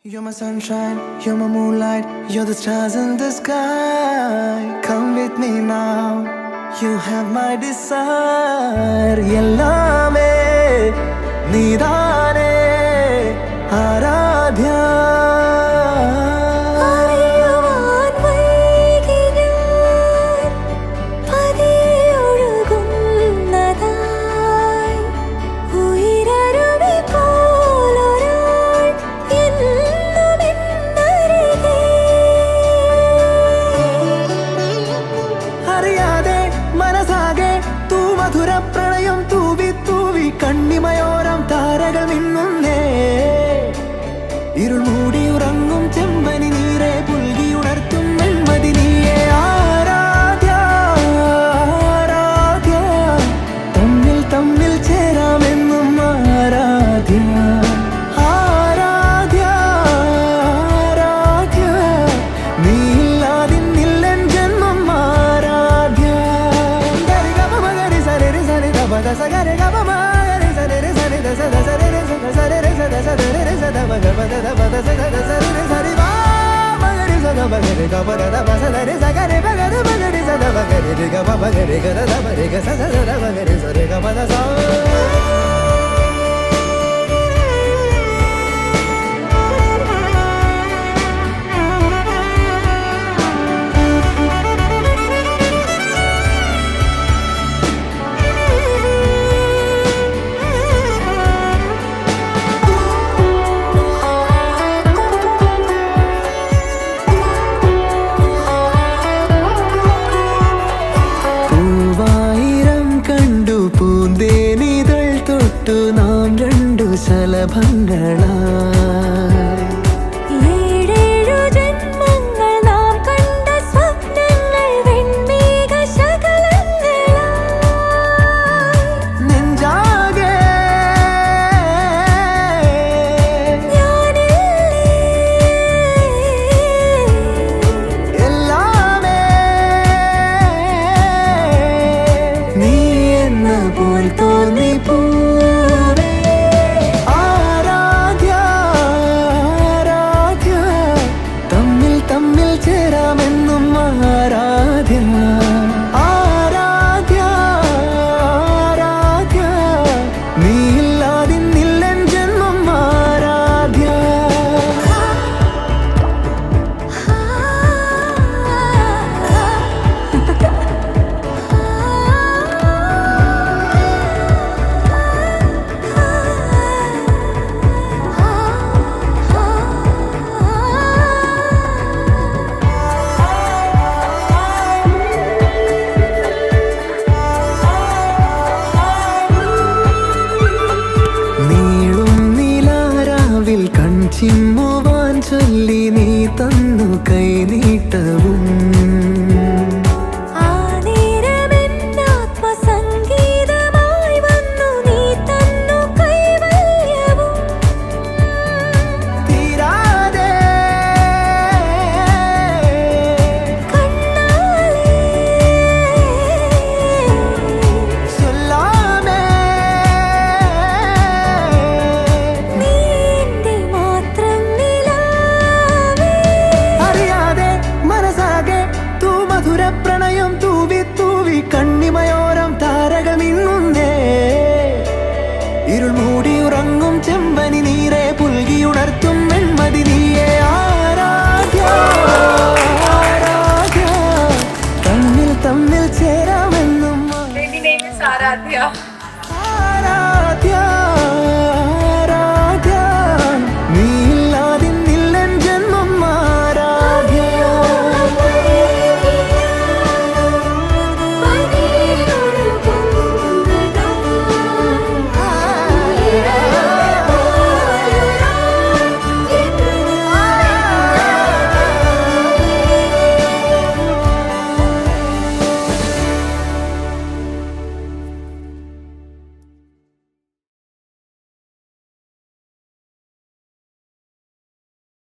You're my sunshine, you're my moonlight, you're the stars in the sky. Come with me now, you have my desire. Yellame, needane, Aradhya. പ്രണയം തൂവി തൂവി കണ്ണിമയോരം താരകൾ മിന്നുന്നേ. ഇരുൾ മൂടി ഉറങ്ങും ചെമ്പനി നീരെ പുൽകി ഉണർത്തും വെൺമതി നീയെ. ആരാധ്യ ആരാധ്യ, തമ്മിൽ തമ്മിൽ ചേരാമെന്നും ആരാധ്യ. ആരാധ്യ ആരാധ്യ, നീയില്ലാതിന്നില്ലൻ ജന്മം Aaradhya. Bada sagare gaba magare sare sare da sada sare sare sada sare sada bada bada bada sada sare sare ba magare sada bagare gaba da basa sare sagare bagare bagare sada bagare gaba bagare gada da bagare sada sada bagare sare gaba da sa. നാം രണ്ടു ശലഭങ്ങളാ